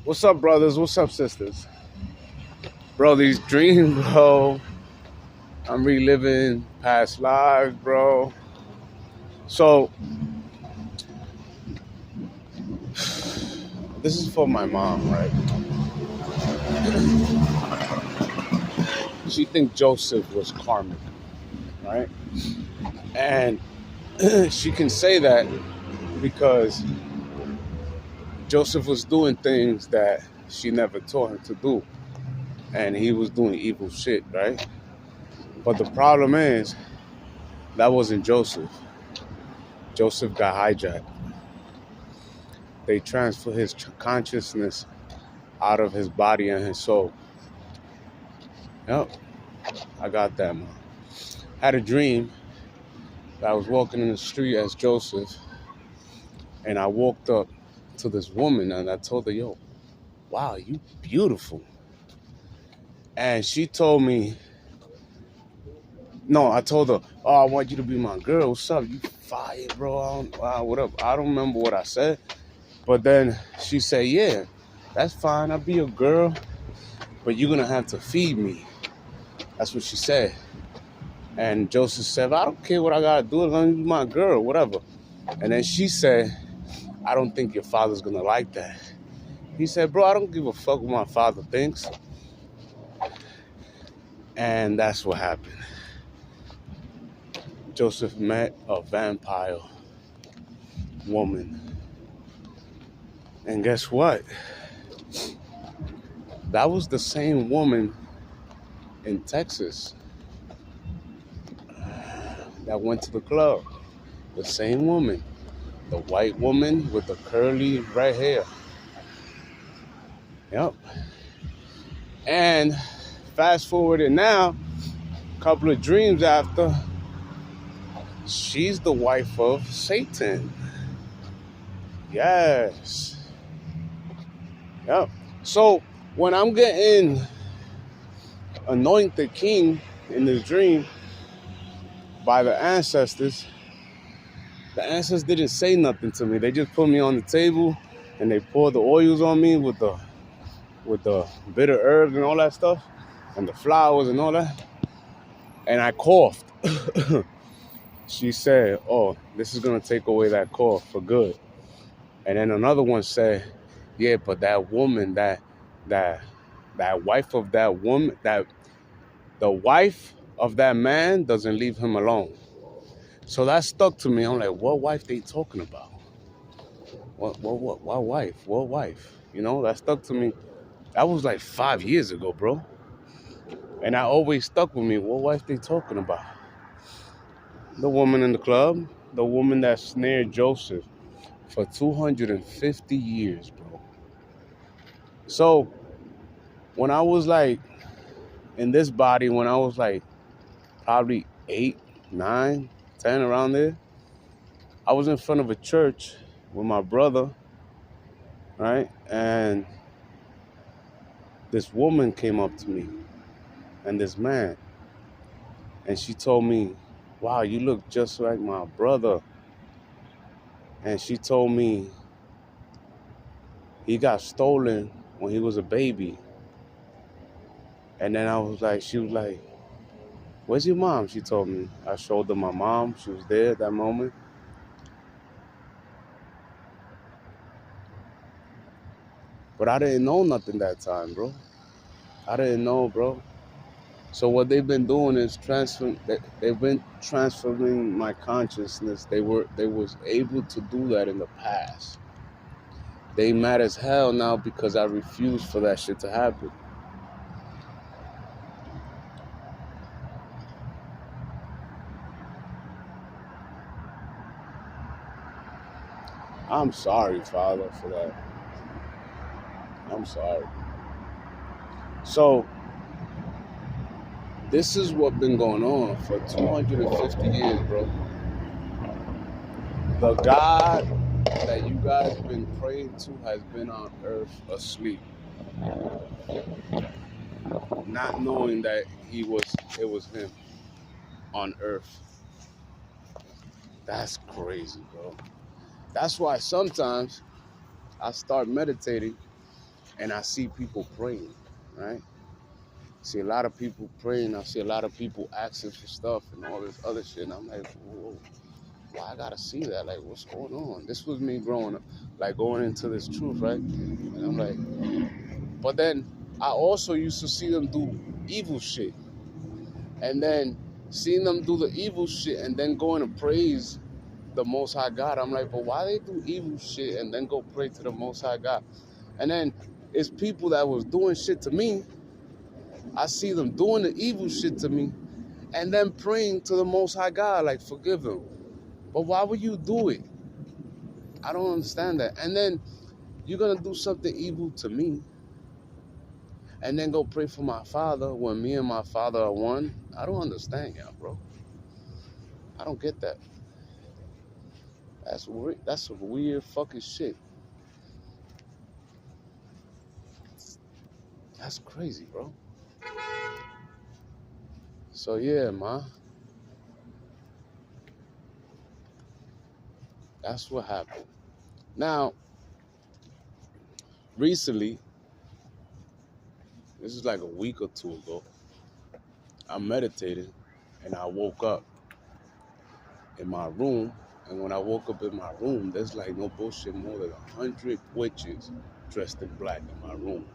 What's up, brothers? What's up, sisters? Bro, these dreams, bro. I'm reliving past lives, bro. So, this is for my mom, right? She thinks Joseph was karmic, right? And she can say that because Joseph was doing things that she never taught him to do. And he was doing evil shit, right? But the problem is, that wasn't Joseph. Joseph got hijacked. They transferred his consciousness out of his body and his soul. Yep, I got that, man. Had a dream that I was walking in the street as Joseph, and I walked up to this woman and I told her, yo, wow, you beautiful. And she told me, no, I told her, oh, I want you to be my girl. What's up? You fire, bro. What up? I don't remember what I said. But then she said, yeah, that's fine. I'll be your girl, but you're going to have to feed me. That's what she said. And Joseph said, I don't care what I got to do as long as you're my girl, whatever. And then she said, I don't think your father's going to like that. He said, bro, I don't give a fuck what my father thinks. And that's what happened. Joseph met a vampire woman. And guess what? That was the same woman in Texas that went to the club. The same woman. The white woman with the curly red hair. Yep. And fast forwarded now, a couple of dreams after, she's the wife of Satan. Yes. Yep. So when I'm getting anointed king in this dream by the ancestors didn't say nothing to me. They just put me on the table and they poured the oils on me with the bitter herbs and all that stuff and the flowers and all that. And I coughed. She said, oh, this is going to take away that cough for good. And then another one said, yeah, but that woman, that wife of that woman, that the wife of that man doesn't leave him alone. So that stuck to me. I'm like, what wife they talking about? What wife? What wife? You know, that stuck to me. That was like 5 years ago, bro. And I always stuck with me. What wife they talking about? The woman in the club, the woman that snared Joseph for 250 years, bro. So when I was like in this body, when I was like probably 8, 9, 10, around there, I was in front of a church with my brother, right? And this woman came up to me and this man, and she told me, wow, you look just like my brother. And she told me he got stolen when he was a baby. And then she was like, where's your mom? She told me. I showed her my mom. She was there at that moment. But I didn't know nothing that time, bro. I didn't know, bro. So what they've been doing is they've been transferring my consciousness. They was able to do that in the past. They mad as hell now because I refuse for that shit to happen. I'm sorry, Father, for that. I'm sorry. So this is what's been going on for 250 years, bro. The God that you guys been praying to has been on earth asleep. Not knowing that it was him on earth. That's crazy, bro. That's why sometimes I start meditating and I see people praying, right? See a lot of people praying. I see a lot of people asking for stuff and all this other shit. And I'm like, whoa, why I gotta see that? Like, what's going on? This was me growing up, like going into this truth, right? And I'm like, but then I also used to see them do evil shit. And then seeing them do the evil shit and then going to praise the Most High God. I'm like, but why they do evil shit and then go pray to the Most High God? And then it's people that was doing shit to me. I see them doing the evil shit to me and then praying to the Most High God, like, forgive them. But why would you do it? I don't understand that. And then you're going to do something evil to me and then go pray for my father when me and my father are one. I don't understand y'all, bro. I don't get that. That's weird. That's some weird fucking shit. That's crazy, bro. So yeah, man. That's what happened. Now, recently, this is like a week or two ago, I meditated and I woke up in my room. And when I woke up in my room, there's like no bullshit, more than 100 witches dressed in black in my room,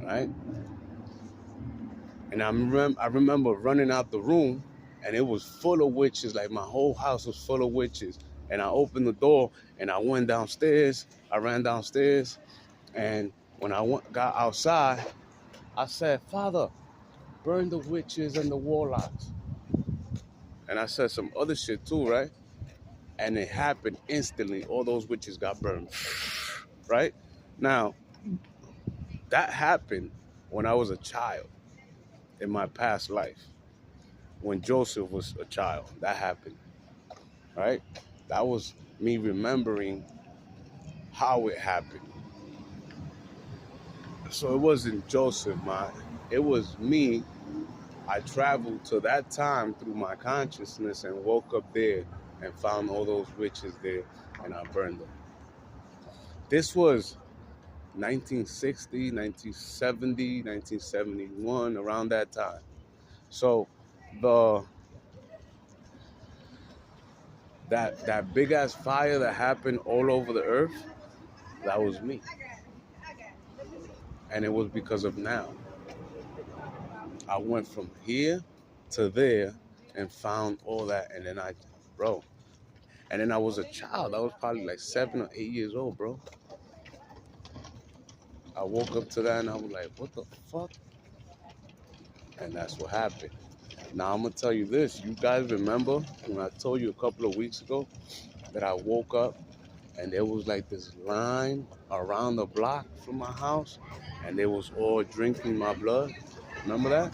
right? And I remember running out the room and it was full of witches. Like my whole house was full of witches. And I opened the door and I went downstairs. I ran downstairs. And when I got outside, I said, Father, burn the witches and the warlocks. And I said some other shit too, right? And it happened instantly. All those witches got burned, right? Now, that happened when I was a child in my past life. When Joseph was a child, that happened, right? That was me remembering how it happened. So it wasn't Joseph, man. It was me. I traveled to that time through my consciousness and woke up there and found all those witches there and I burned them. This was 1960, 1970, 1971, around that time. So that big ass fire that happened all over the earth, that was me. And it was because of now. I went from here to there and found all that, and then and then I was a child. I was probably like 7 or 8 years old, bro. I woke up to that and I was like, what the fuck? And that's what happened. Now I'm gonna tell you this. You guys remember when I told you a couple of weeks ago that I woke up and there was like this line around the block from my house and they was all drinking my blood? Remember that?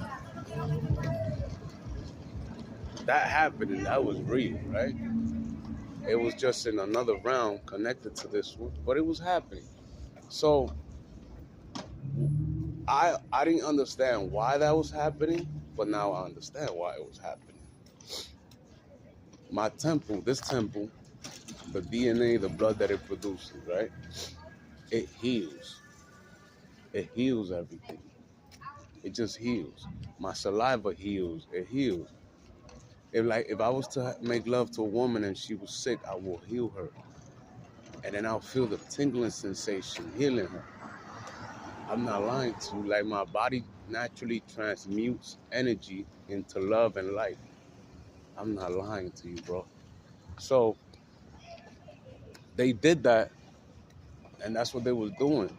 That happened and that was real, right? It was just in another realm connected to this one, but it was happening. So I didn't understand why that was happening, but now I understand why it was happening. My temple, this temple, the DNA, the blood that it produces, right? It heals. It heals everything. It just heals. My saliva heals. It heals. If I was to make love to a woman and she was sick, I will heal her. And then I'll feel the tingling sensation healing her. I'm not lying to you. Like my body naturally transmutes energy into love and light. I'm not lying to you, bro. So they did that, and that's what they was doing.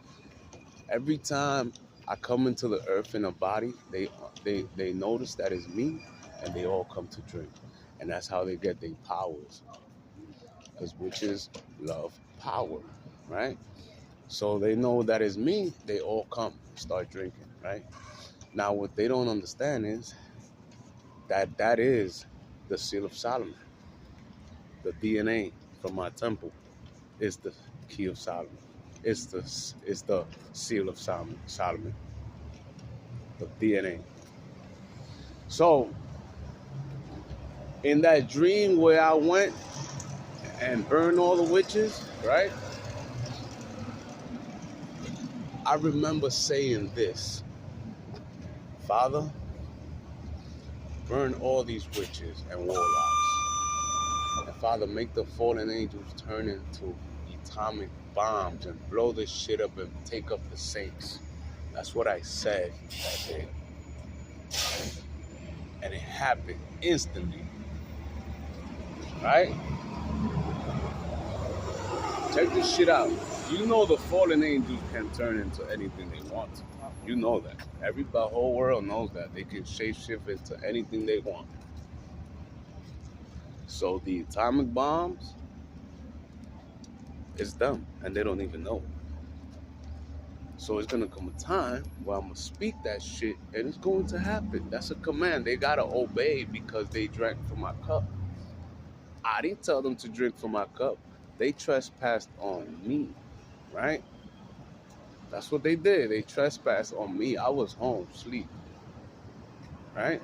Every time I come into the earth in a body, they notice that it's me, and they all come to drink. And that's how they get their powers. Because witches love power, right? So they know that it's me, they all come, start drinking, right? Now, what they don't understand is that is the seal of Solomon. The DNA from my temple is the key of Solomon. It's the seal of Solomon, the DNA. So, in that dream where I went and burned all the witches, right? I remember saying this: Father, burn all these witches and warlocks. And Father, make the fallen angels turn into atomic bombs and blow this shit up and take up the saints. That's what I said that day. And it happened instantly. Right? Check this shit out. You know the fallen angels can turn into anything they want to. You know that. The whole world knows that. They can shapeshift into anything they want. So the atomic bombs, it's them. And they don't even know it. So it's going to come a time where I'm going to speak that shit and it's going to happen. That's a command. They got to obey because they drank from my cup. I didn't tell them to drink from my cup. They trespassed on me, right? That's what they did. They trespassed on me. I was home, sleep, right?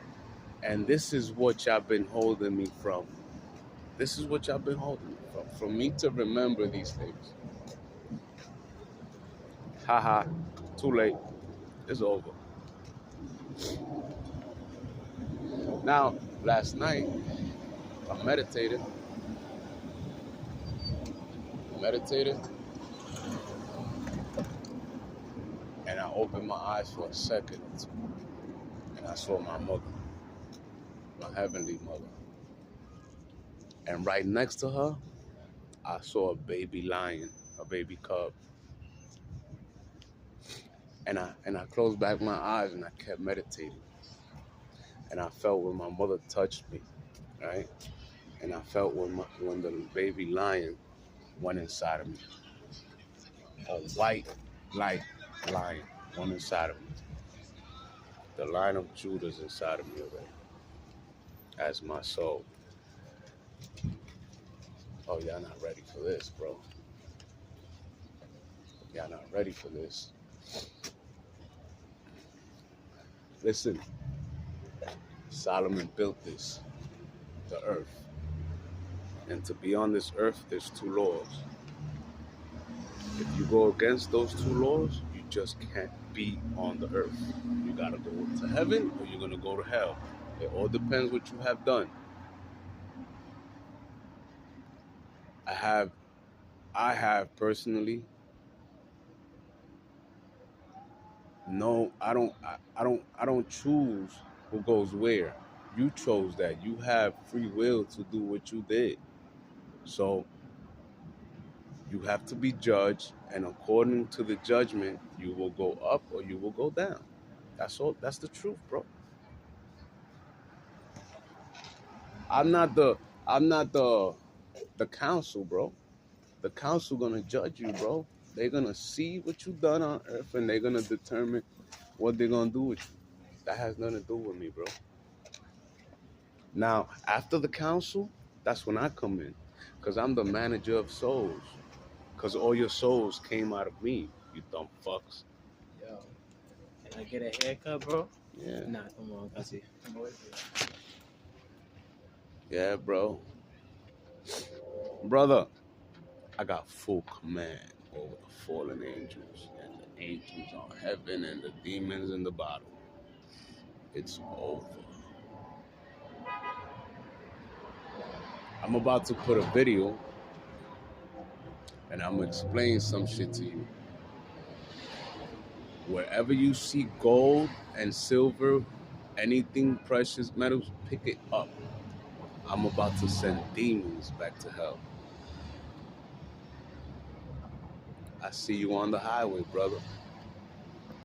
And this is what y'all been holding me from. This is what y'all been holding me from. For me to remember these things. Haha, too late. It's over. Now, last night, I meditated. And I opened my eyes for a second or two. And I saw my mother, my heavenly mother. And right next to her, I saw a baby lion, a baby cub. And I closed back my eyes and I kept meditating. And I felt when my mother touched me, right? And I felt when the baby lion went inside of me. A white light lion went inside of me. The Lion of Judah's inside of me already. As my soul. Oh, y'all not ready for this, bro. Y'all not ready for this. Listen, Solomon built this, the earth. And to be on this earth, there's two laws. If you go against those two laws, you just can't be on the earth. You gotta go to heaven or you're gonna go to hell. It all depends what you have done. I have personally, no, I don't choose who goes where. You chose that. You have free will to do what you did. So you have to be judged, and according to the judgment, you will go up or you will go down. That's all. That's the truth, bro. I'm not the council, bro. The council gonna judge you, bro. They're gonna see what you done on earth and they're gonna determine what they're gonna do with you. That has nothing to do with me, bro. Now, after the council, that's when I come in. Because I'm the manager of souls. Because all your souls came out of me, you dumb fucks. Yo, can I get a haircut, bro? Yeah. Nah, come on, I see. Yeah, bro. Brother, I got full command over the fallen angels and the angels on heaven and the demons in the bottom. It's over. I'm about to put a video and I'm gonna explain some shit to you. Wherever you see gold and silver, anything precious metals, pick it up. I'm about to send demons back to hell. I see you on the highway, brother.